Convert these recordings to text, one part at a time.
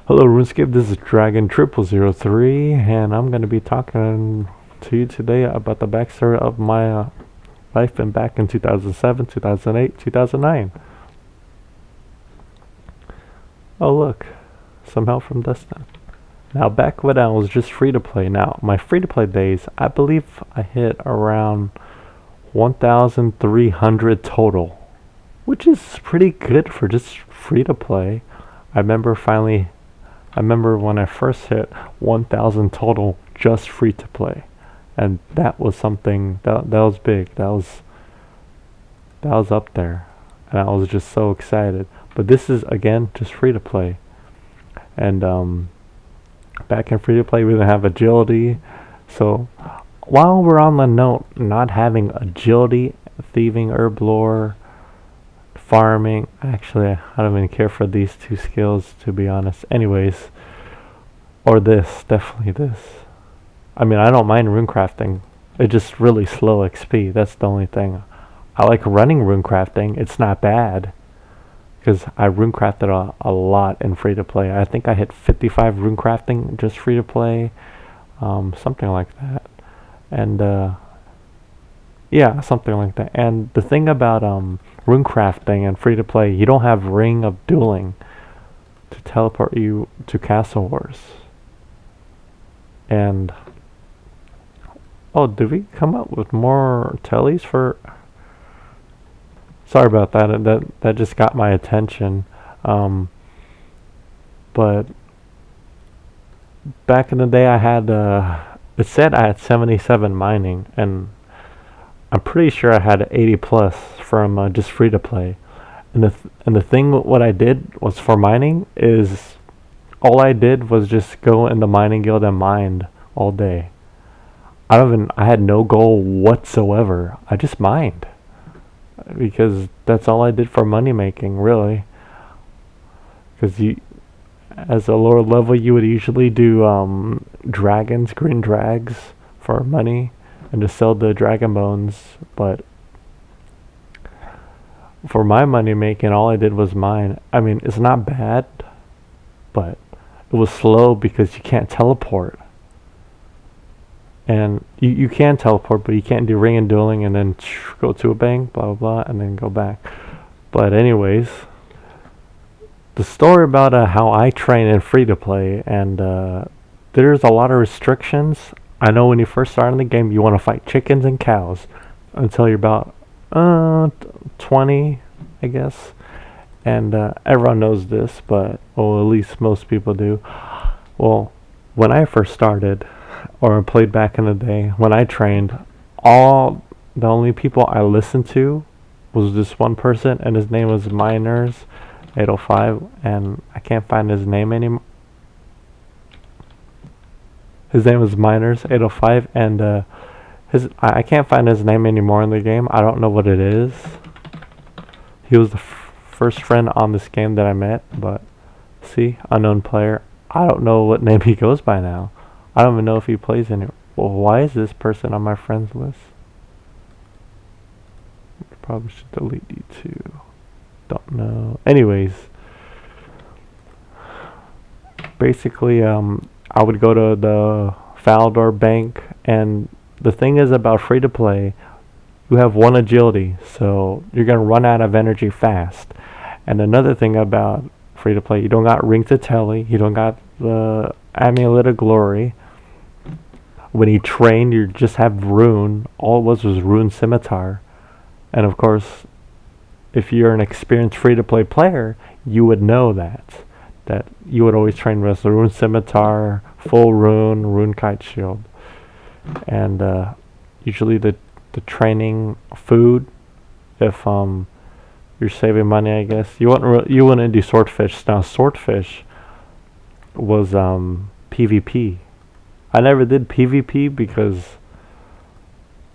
Hello RuneScape, this is Dragon003 and I'm going to be talking to you today about the backstory of my life and back in 2007, 2008, 2009. Oh look, some help from Dustin. Now back when I was just free to play, now my free to play days, I believe I hit around 1,300 total, which is pretty good for just free to play. I remember when I first hit 1,000 total just free to play, and that was something that was big. That was up there, and I was just so excited. But this is again just free to play, and back in free to play we didn't have agility. So while we're on the note, not having agility, thieving, herb lore, farming. Actually, I don't even care for these two skills, to be honest. Anyways, or this, definitely this. I mean, I don't mind rune crafting. It's just really slow XP. That's the only thing. I like running rune crafting. It's not bad because I rune crafted a lot in free to play. I think I hit 55 rune crafting just free to play, something like that. And yeah, something like that. And the thing about rune crafting and free to play, you don't have Ring of Dueling to teleport you to Castle Wars. And oh, did we come up with more tellies for? Sorry about that. That just got my attention. But back in the day, I had it said I had 77 mining, and I'm pretty sure I had 80 plus from just free to play. And the thing what I did was for mining is all I did was just go in the mining guild and mined all day. I had no goal whatsoever. I just mined because that's all I did for money making, really. Because you, as a lower level, you would usually do dragons, green drags for money, and just sell the dragon bones. But for my money making, all I did was mine. I mean, it's not bad, but it was slow because you can't teleport. And you can teleport, but you can't do ring and dueling and then go to a bank, blah, blah, blah, and then go back. But anyways, the story about how I train in free to play, and there's a lot of restrictions. I know when you first start in the game, you want to fight chickens and cows until you're about 20, I guess. And everyone knows this, but well, at least most people do. Well, when I first started, or played back in the day, when I trained, the only people I listened to was this one person, and his name was Miners 805, and I can't find his name anymore. His name was Miners 805, and I can't find his name anymore in the game. I don't know what it is. He was the first friend on this game that I met, but see, unknown player. I don't know what name he goes by now. I don't even know if he plays anymore. Well, why is this person on my friends list? Probably should delete you too. Don't know. Anyways, basically, I would go to the Faldor Bank, and the thing is about free to play, you have one agility, so you're gonna run out of energy fast. And another thing about free to play, you don't got Ring to Telly, you don't got the Amulet of Glory. When you train, you just have rune. All it was rune scimitar. And of course, if you're an experienced free to play player, you would know that you would always train with rune scimitar, full rune kite shield. And usually the training food, if you're saving money, I guess you wouldn't do swordfish. Now swordfish was PvP. I never did PvP because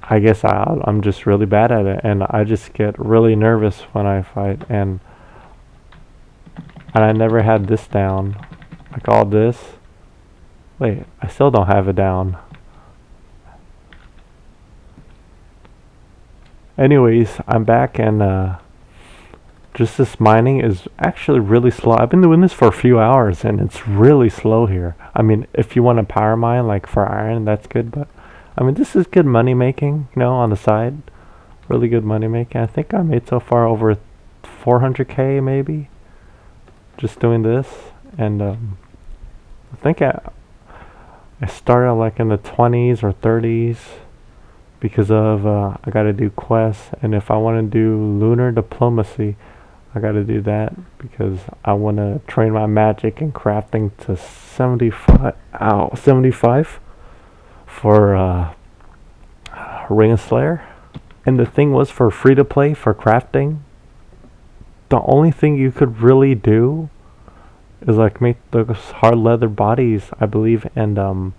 I guess I'm just really bad at it, and I just get really nervous when I fight, and I never had this down, like all this. Wait, I still don't have it down. Anyways, I'm back, and just this mining is actually really slow. I've been doing this for a few hours and it's really slow here. I mean, if you want to power mine like for iron, that's good, but I mean, this is good money making, you know, on the side. Really good money making. I think I made so far over 400k maybe just doing this. And I think I started like in the 20s or 30s because of I got to do quests, and if I want to do lunar diplomacy, I got to do that because I want to train my magic and crafting to 75 for Ring of Slayer. And the thing was, for free to play for crafting, the only thing you could really do is like make those hard leather bodies, I believe, and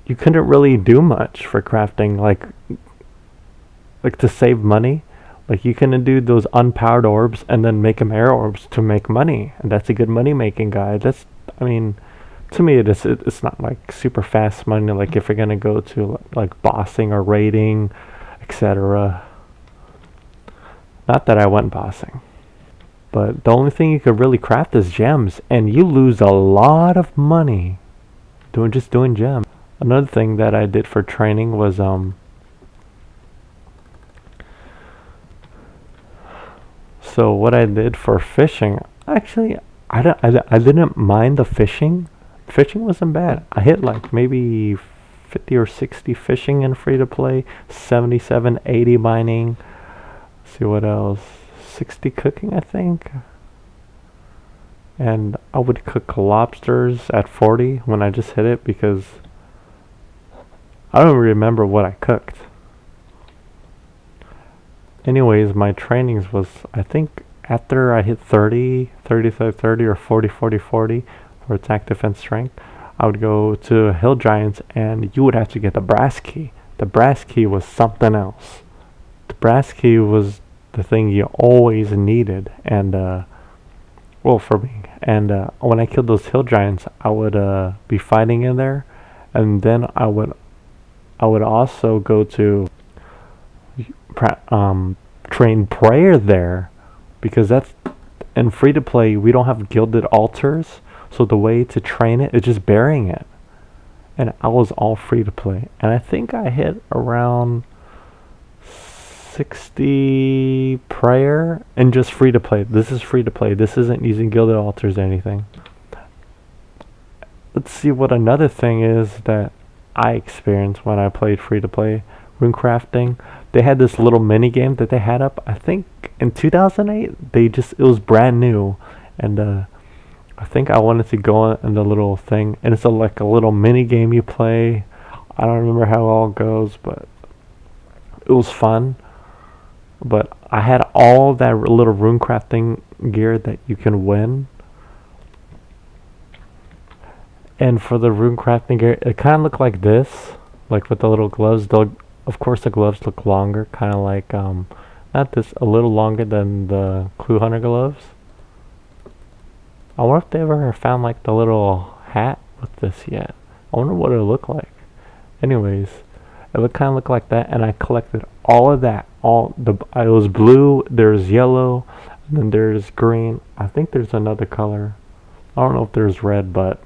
you couldn't really do much for crafting, like to save money. Like you couldn't do those unpowered orbs and then make them air orbs to make money, and that's a good money making guide. That's, I mean, to me it's not like super fast money. Like if you're gonna go to like bossing or raiding, etc. Not that I went bossing. But the only thing you could really craft is gems, and you lose a lot of money just doing gems. Another thing that I did for training was so what I did for fishing, actually I didn't mind the fishing. Fishing wasn't bad. I hit like maybe 50 or 60 fishing in free to play, 77, 80 mining. Let's see what else. 60 cooking, I think. And I would cook lobsters at 40 when I just hit it because I don't remember what I cooked. Anyways, my trainings was, I think after I hit 30 or 40 for attack, defense, strength, I would go to Hill Giants and you would have to get the brass key. The brass key was something else. The brass key was the thing you always needed, and well, for me. And when I killed those Hill Giants, I would be fighting in there, and then I would also go to train prayer there, because that's in free to play. We don't have gilded altars, so the way to train it is just burying it. And I was all free to play, and I think I hit around 60 prayer and just free to play. This is free to play. This isn't using gilded altars or anything. Let's see what another thing is that I experienced when I played free to play rune crafting. They had this little mini game that they had up, I think in 2008. It was brand new, and I think I wanted to go in the little thing, and it's like a little mini game you play. I don't remember how it all goes, but it was fun. But I had all that little rune crafting gear that you can win. And for the rune crafting gear, it kind of looked like this, like with the little gloves. Of course, the gloves look longer, kind of like not this, a little longer than the Clue Hunter gloves. I wonder if they ever found like the little hat with this yet. I wonder what it looked like. Anyways, it would kind of look like that, and I collected all of that. It was blue, there's yellow, and then there's green. I think there's another color. I don't know if there's red, but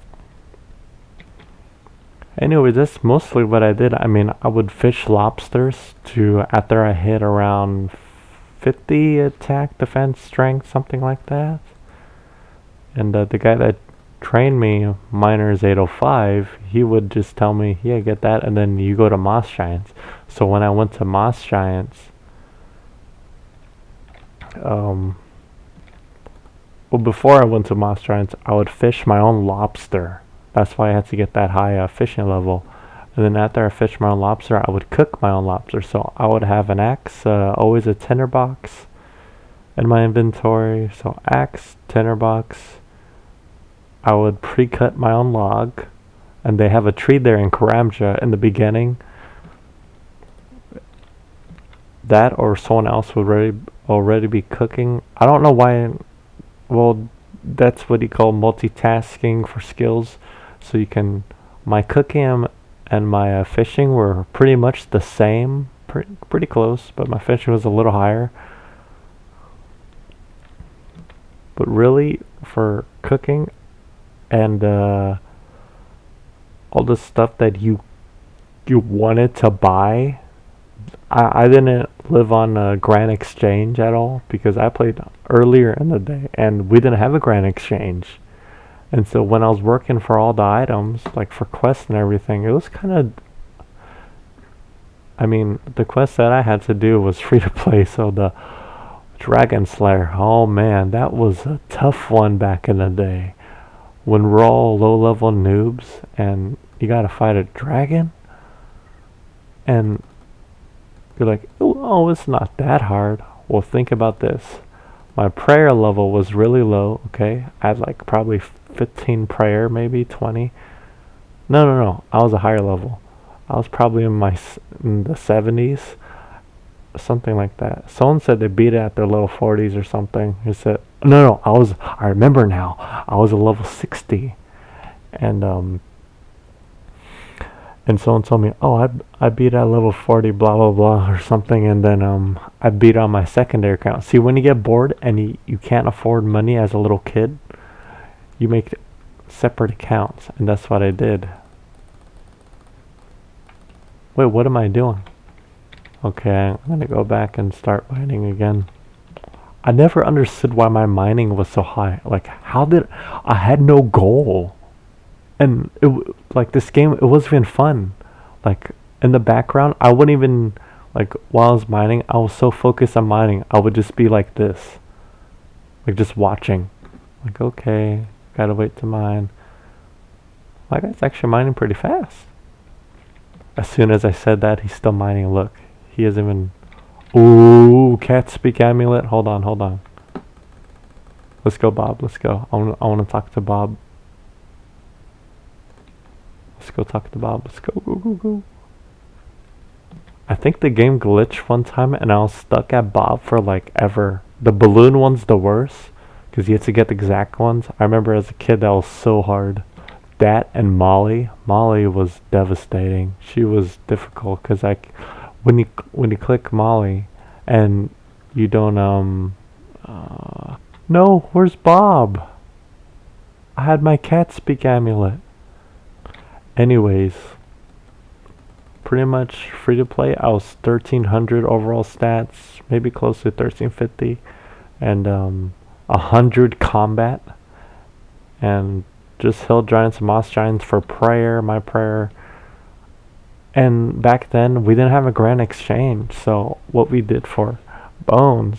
anyway, that's mostly what I did. I mean, I would fish lobsters after I hit around 50 attack, defense, strength, something like that. And the guy that trained me, Miners 805, he would just tell me, yeah, get that, and then you go to Moss Giants. So when I went to Moss Giants, well, before I went to Moss Giants, I would fish my own lobster. That's why I had to get that high fishing level. And then after I fished my own lobster, I would cook my own lobster. So I would have an axe, always a tinderbox in my inventory. So axe, tinderbox. I would pre-cut my own log, and they have a tree there in Karamja in the beginning. That or someone else would already be cooking. I don't know why. Well, that's what you call multitasking for skills. So you can, my cooking and my fishing were pretty much the same, pretty close, but my fishing was a little higher. But really, for cooking and all the stuff that you wanted to buy, I didn't live on a Grand Exchange at all because I played earlier in the day and we didn't have a Grand Exchange. And so when I was working for all the items, like for quests and everything, it was kind of, I mean, the quest that I had to do was free to play. So the Dragon Slayer, oh man, that was a tough one back in the day. When we're all low level noobs and you gotta fight a dragon, and you're like, oh, it's not that hard. Well, think about this. My prayer level was really low, okay? I had like probably 15 prayer, maybe 20. No. I was a higher level. I was probably in the 70s, something like that. Someone said they beat it at their level 40s or something. He said, no, I remember now. I was a level 60. And someone told me, oh, I beat at level 40, blah, blah, blah, or something, and then I beat on my secondary account. See, when you get bored and you can't afford money as a little kid, you make separate accounts, and that's what I did. Wait, what am I doing? Okay, I'm gonna go back and start mining again. I never understood why my mining was so high. Like, I had no goal. And like this game, it wasn't even fun. Like in the background, I wouldn't even, like while I was mining, I was so focused on mining, I would just be like this, like just watching. Like, okay, gotta wait to mine. My guy's actually mining pretty fast. As soon as I said that, he's still mining. Look, he isn't even. Ooh, cat speak amulet. Hold on. Let's go, Bob. Let's go. I wanna talk to Bob. Let's go talk to Bob. Let's go. I think the game glitched one time and I was stuck at Bob for like ever. The balloon one's the worst because you have to get the exact ones. I remember as a kid that was so hard. That and Molly. Molly was devastating. She was difficult because when you click Molly and you don't no, where's Bob? I had my cat speak amulet. Anyways, pretty much free to play. I was 1300 overall stats, maybe close to 1350, and 100 combat, and just hill giants and moss giants for prayer, my prayer. And back then we didn't have a grand exchange, so what we did for bones,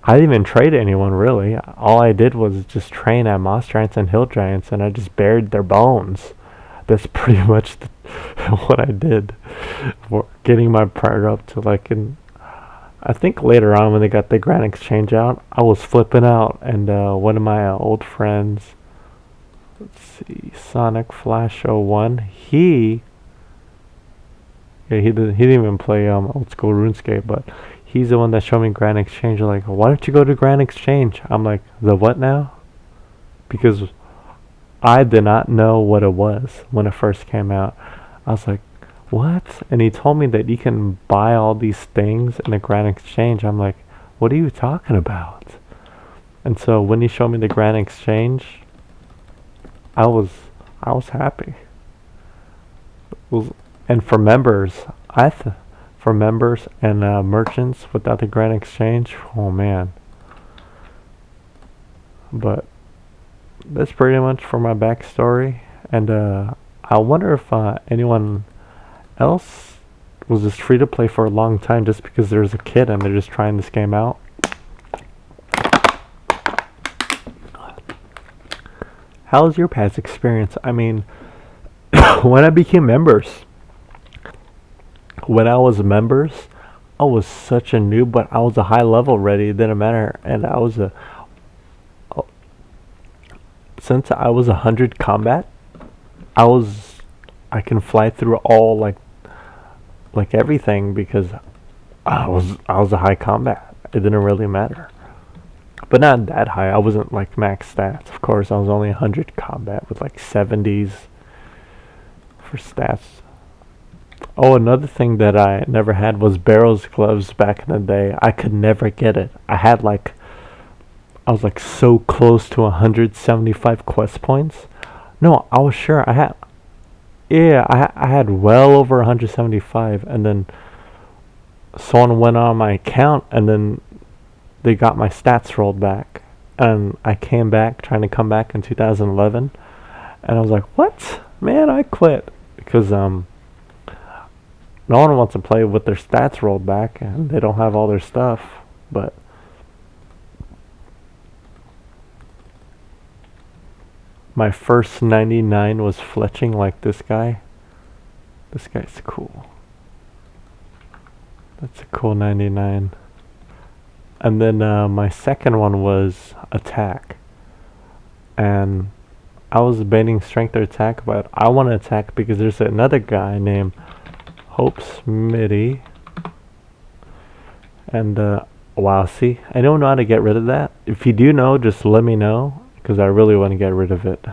I didn't even trade anyone really. All I did was just train at moss giants and hill giants, and I just buried their bones. That's pretty much what I did for getting my prayer up to like I think later on when they got the grand exchange out, I was flipping out, and one of my old friends, let's see, Sonic Flash 01, he didn't even play old school RuneScape, but he's the one that showed me grand exchange. Like, why don't you go to grand exchange? I'm like, the what now? Because I did not know what it was when it first came out. I was like, what? And he told me that you can buy all these things in a grand exchange. I'm like, what are you talking about? And so when he showed me the grand exchange, I was happy. And for members, for members and merchants without the grand exchange, oh man. But that's pretty much for my backstory, and I wonder if anyone else was just free to play for a long time just because there's a kid and they're just trying this game out. How was your past experience? I mean, when I became members, when I was members, I was such a noob, but I was a high level already. It didn't matter, and I was since I was 100 combat, I can fly through all like everything because I was a high combat. It didn't really matter, but not that high. I wasn't like max stats. Of course, I was only 100 combat with like 70s for stats. Oh, another thing that I never had was Barrel's gloves back in the day. I could never get it. I had like I was like so close to 175 quest points. No, I was sure I had. Yeah, I had well over 175, and then someone went on my account, and then they got my stats rolled back, and I came back trying to come back in 2011, and I was like, "What? Man, I quit because no one wants to play with their stats rolled back, and they don't have all their stuff." But my first 99 was fletching like this guy. This guy's cool. That's a cool 99. And then my second one was attack. And I was debating strength or attack, but I want to attack because there's another guy named Hope Smitty. And wow, see, I don't know how to get rid of that. If you do know, just let me know because I really want to get rid of it.